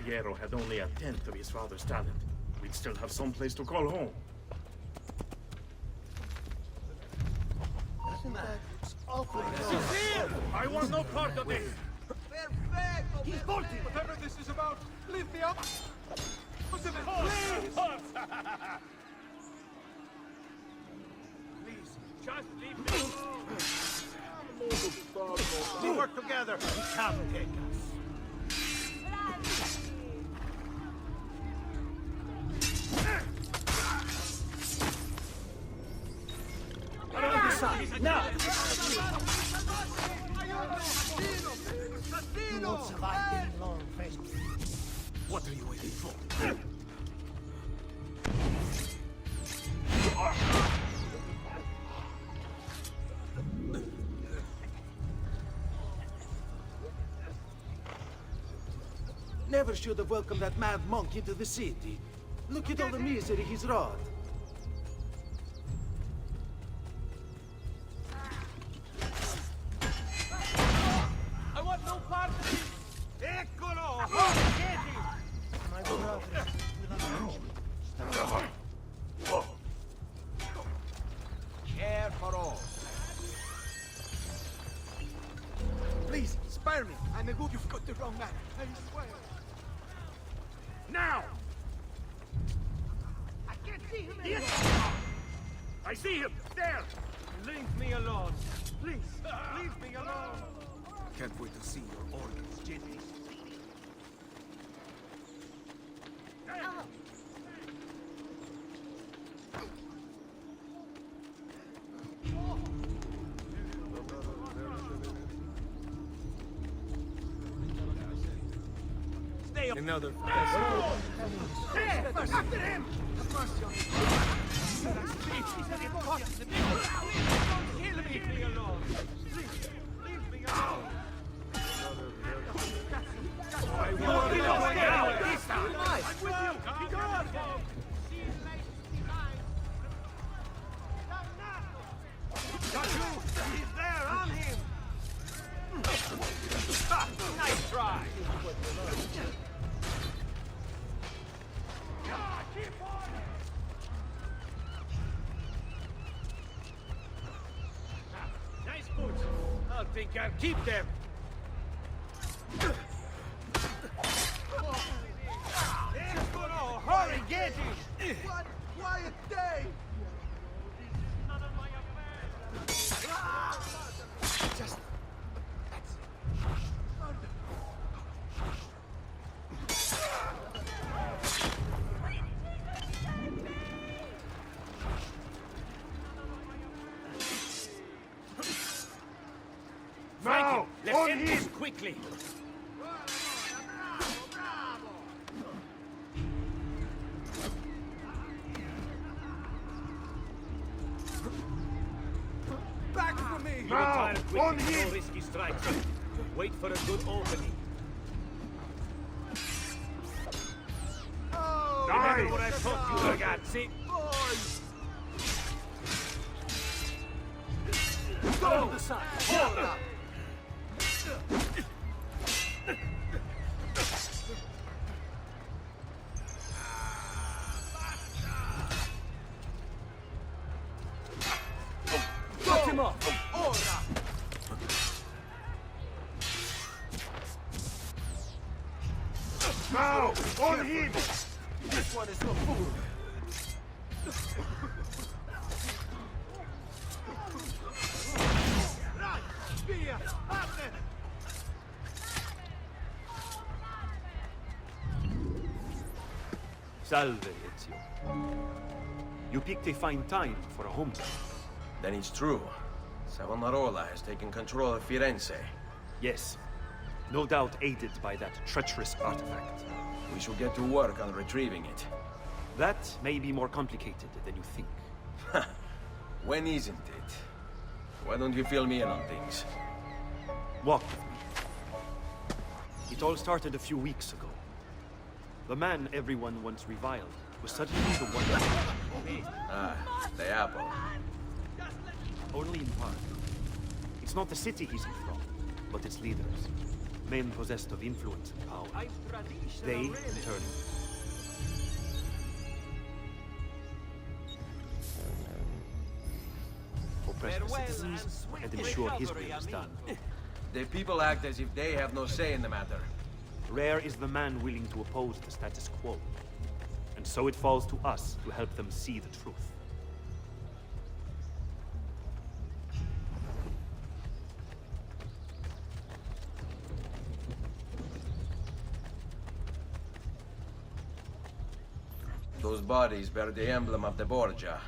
Figaro had only a tenth of his father's talent, we'd still have some place to call home. I want no part of this! Perfecto! He's bolted! Whatever this is about, leave me up! Please! Please, just leave me alone! We work together! He can't take us! Around the side, now! You won't survive any long, friend. What are you waiting for? Never should have welcomed that mad monk into the city. Look at all the misery he's wrought. I want no part of this! Eccolo! Get him! My brother will care for all. Please, spare me. I'm a good. You've got the wrong man. I swear. Now! I can't see him. Yes. I see him! There! Leave me alone. Please, leave me alone. Can't wait to see your organs, Jenny. Stay up. Another. After him! Have mercy on me. Kill me! Leave me alone. Please, leave me alone. I want to know now! This time! I'm with you! Be gone! Got you! He's there! On him! Nice try! Keep on! Nice boots! I think I'll keep them! Hurry, get it! One quiet day! None of my affairs! Just... Now! Let's end this quickly! Back from me! Now! On No him! risky strikes. Wait for a good opening. Remember what I taught you, ragazzi? Go on the side! Hold up! Cut him off! Now! On him! This one is no fool! Right! Via! After! Salve, Ezio. You picked a fine time for a homecoming. Then it's true. Savonarola has taken control of Firenze. Yes, no doubt aided by that treacherous artifact. We should get to work on retrieving it. That may be more complicated than you think. When isn't it? Why don't you fill me in on things? Walk with me. It all started a few weeks ago. The man everyone once reviled was suddenly the one... Ah, the apple. Only in part. It's not the city he's from, but its leaders. men possessed of influence and power. I'm traditional. They, in turn, oppress the Farewell citizens and sweet and ensure his recovery, will is done. The people act as if they have no say in the matter. Rare is the man willing to oppose the status quo. And so it falls to us to help them see the truth. Those bodies bear the emblem of the Borgia.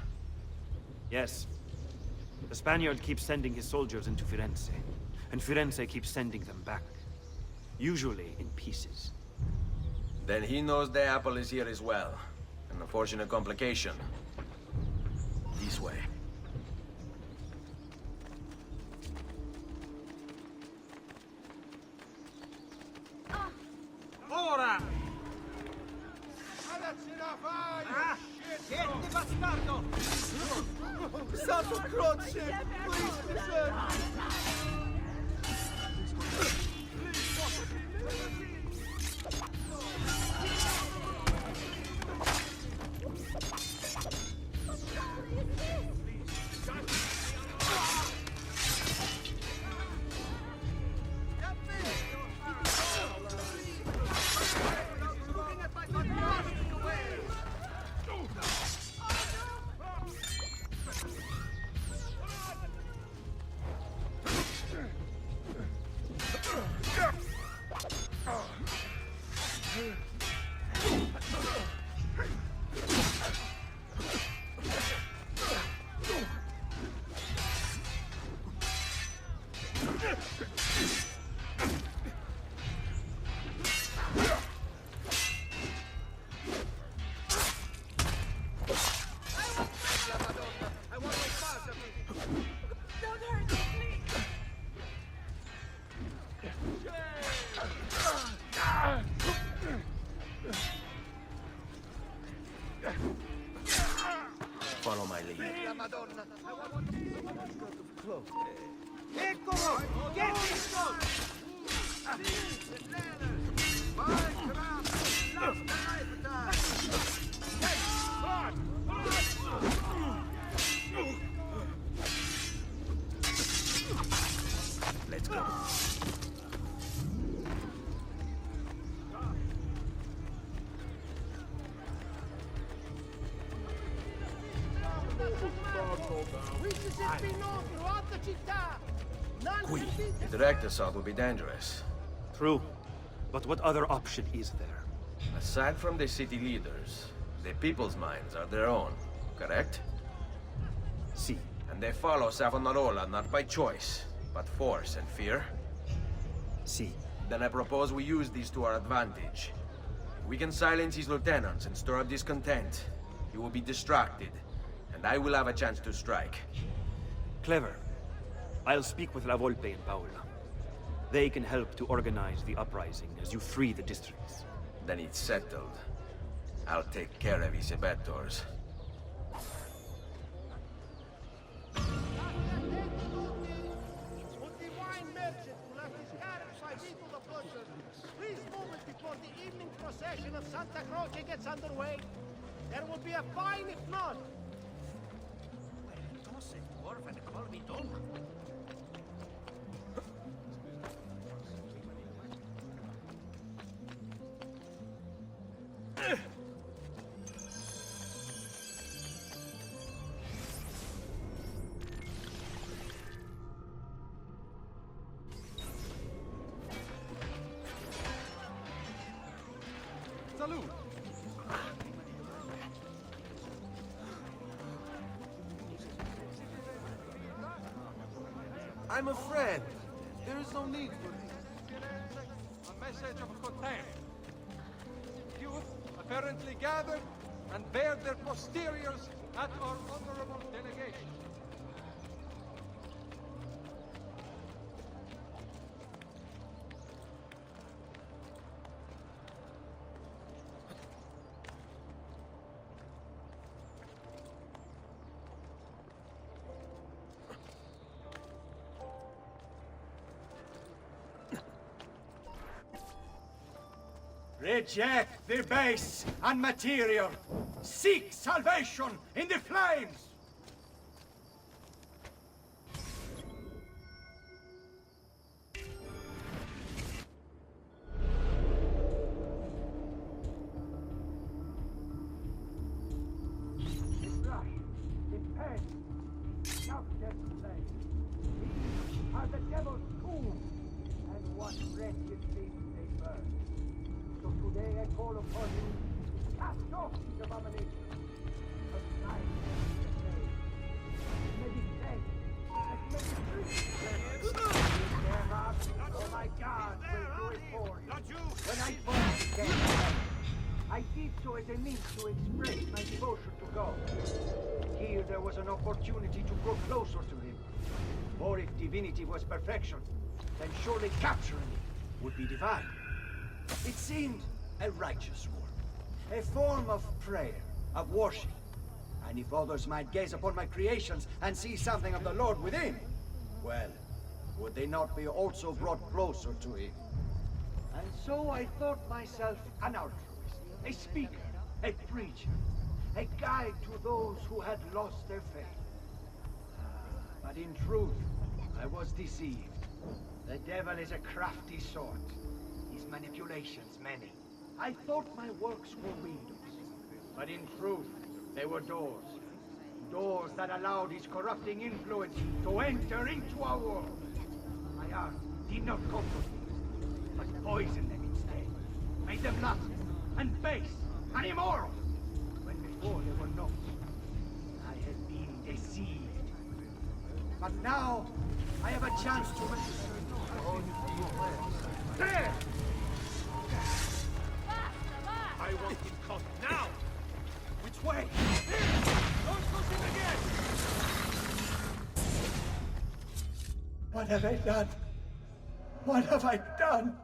Yes. The Spaniard keeps sending his soldiers into Firenze, and Firenze keeps sending them back. Usually in pieces. Then he knows the apple is here as well. An unfortunate complication. This way. Ora! Ah, Siete bastardo! Santo Croce! Please descend! Follow my lead. La Madonna! Eccolo! Get this gun! Let's go. Qui. A direct assault will be dangerous. True. But what other option is there? Aside from the city leaders, the people's minds are their own, correct? See. And they follow Savonarola not by choice, but force and fear? See. Then I propose we use these to our advantage. We can silence his lieutenants and stir up discontent. He will be distracted, and I will have a chance to strike. Clever. I'll speak with La Volpe and Paola. They can help to organize the uprising as you free the districts. Then it's settled. I'll take care of his abettors. Would the wine merchant who left his carriage by Vito the Butcher please move it before the evening procession of Santa Croce gets underway? There will be a fine if not. Salute! I'm a friend. There is no need for this. A message of content. Youth apparently gathered and bared their posteriors at our honorable delegation. Reject the base and material. Seek salvation in the flames. Are the devil's tomb, and what wretched things they burn. So today I call upon you, cast off these abominations, of signs the faith. May be fed, and may be free. Oh my God, will do it for you. Not you! When I first began, I did so as a means to express my devotion to God. Here there was an opportunity to grow closer to Him. Or if divinity was perfection, then surely capturing it would be divine. It seemed a righteous work, a form of prayer, of worship. And if others might gaze upon my creations and see something of the Lord within, well, would they not be also brought closer to Him? And so I thought myself an altruist, a speaker, a preacher, a guide to those who had lost their faith. But in truth, I was deceived. The devil is a crafty sort. His manipulations many. I thought my works were windows, but in truth, they were doors. Doors that allowed his corrupting influence to enter into our world. My art did not comfort me, but poisoned them instead. Made them lust and base and immoral, when before they were not. I had been deceived. But now, I have a chance to there! I want him caught now! Which way? Don't push him again! What have I done? What have I done?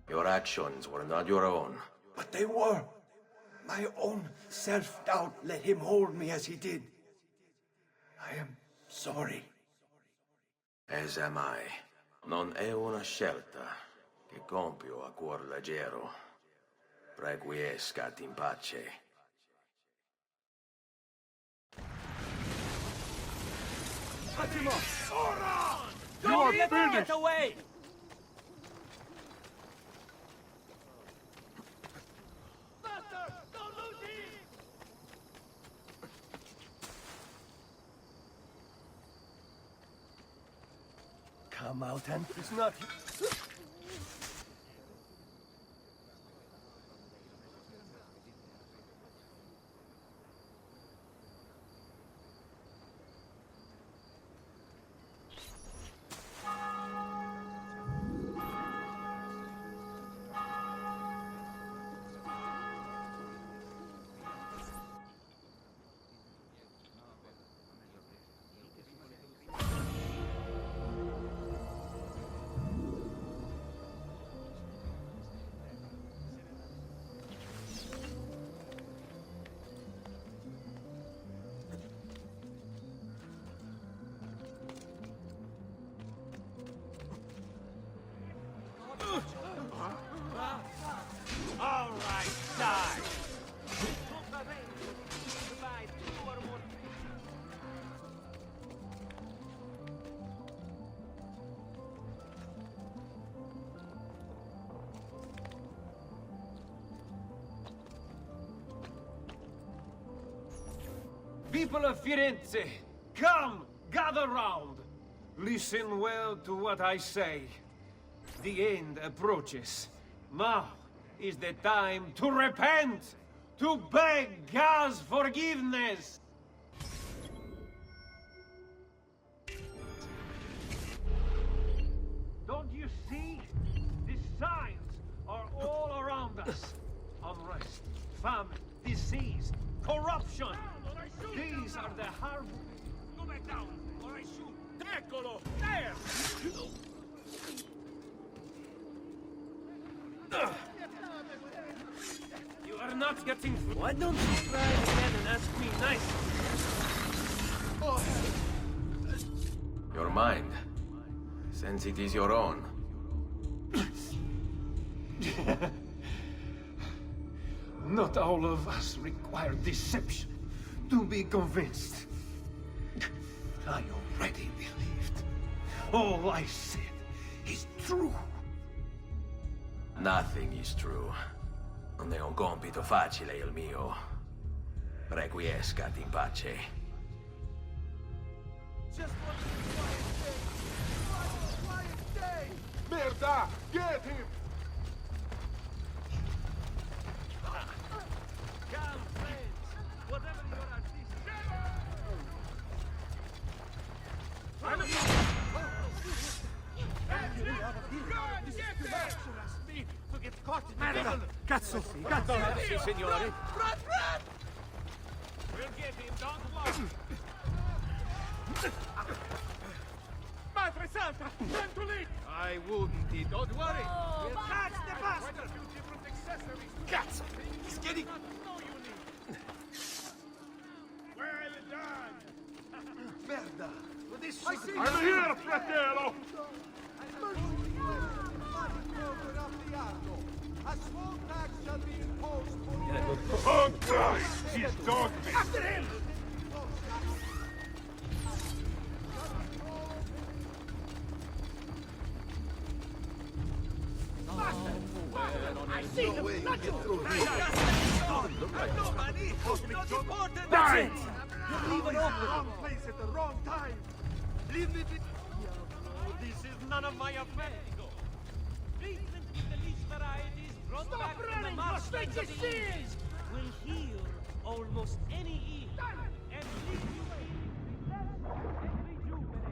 Your actions were not your own. But they were. My own self-doubt let him hold me as he did. I am sorry. As am I. Non è una scelta che compio a cuor leggero. Requiescat in pace. Cut him off! You are finished! Get away! Master! Don't lose him! Come out and... It's not... All right, die! People of Firenze, come, gather round. Listen well to what I say. The end approaches. Now is the time to repent, to beg God's forgiveness. Don't you see? The signs are all around us. Unrest, famine, disease, corruption. These are the hard... Go back down, or I shoot! Eccolo! There! You are not getting... Why don't you try again and ask me nicely? Your mind, since it is your own. Not all of us require deception to be convinced. I already believed. All I said is true. Nothing is true. Non è un compito facile il mio. Requiescat in pace. Just want a quiet day! Merda! Get him! Come, friends! Whatever your artistic... To get caught in the middle. Cazzo! Sì, signore! Run! We'll get him, don't worry! Madre Santa! Time to leave! I wouldn't, don't worry! We'll catch the bastard! Quite a few different accessories! Cazzo! He's getting... No, you need! Well done! Merda! This I'm here, fratello! A small tax shall be imposed for you. Oh, God! She's dogged me! After him! I see him! Not you! No money! Not important! That's it! Leave it open! Wrong place at the wrong time! Leave me be... This is none of my affair! Treatment with the least varieties brought back from the marshlands of the Indies will heal almost any ill and leave you feeling relaxed and rejuvenated.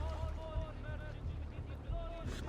All more merchants within the glorious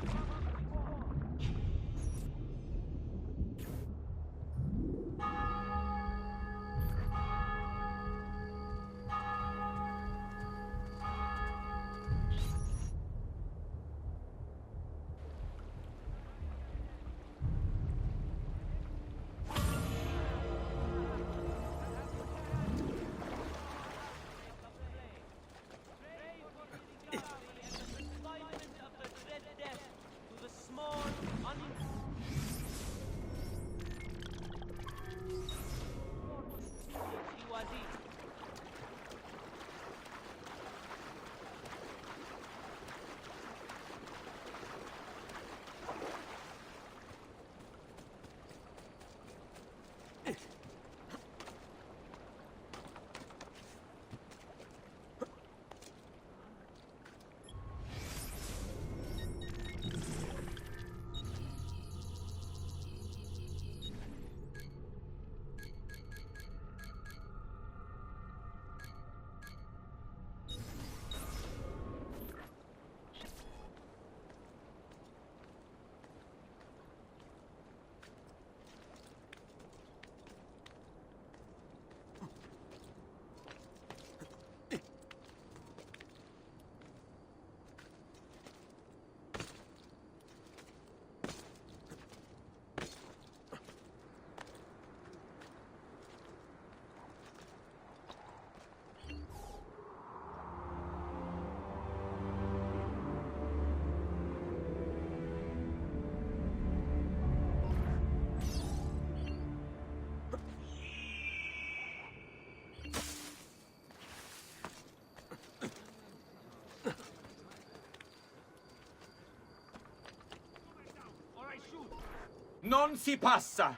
Non si passa!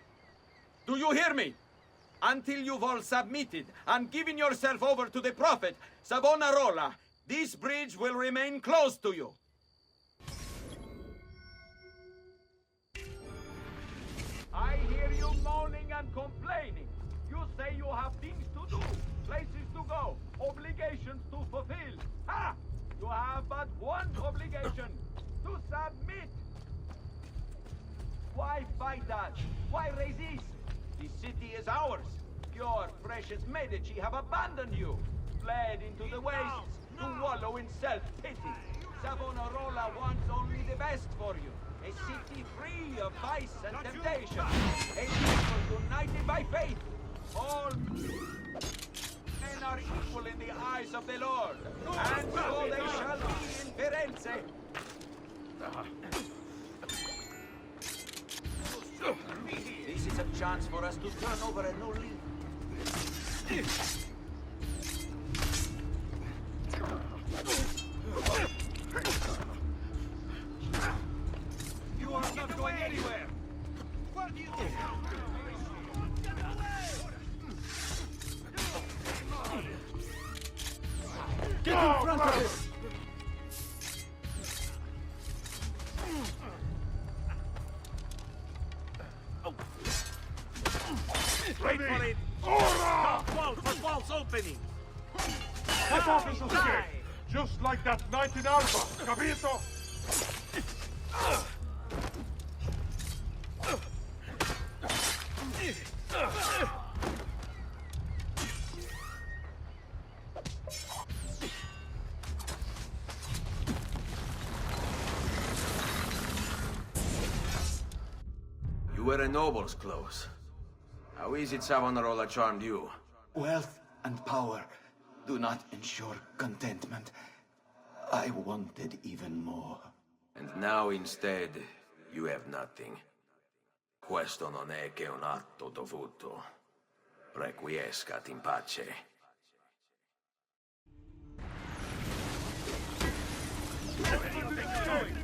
Do you hear me? Until you've all submitted and given yourself over to the Prophet, Savonarola, this bridge will remain closed to you. I hear you moaning and complaining. You say you have things to do, places to go, obligations to fulfill. Ha! You have but one obligation, to submit. Why fight us? Why resist? The city is ours. Your precious Medici have abandoned you, fled into the wastes to wallow in self-pity. Savonarola wants only the best for you. A city free of vice and temptation. A people united by faith. All men are equal in the eyes of the Lord. And so they shall be in Firenze. This is a chance for us to turn over a new leaf. You are not going anywhere! What do you think? Get in front of it! Wait for it! Stop wall for walls opening! That officer's escaped, just like that night in Alba. Capito? You wear a noble's clothes. How is it Savonarola charmed you? Wealth and power do not ensure contentment. I wanted even more. And now instead, you have nothing. Questo non è che un atto dovuto. Requiescat in pace. Where do you think you're going?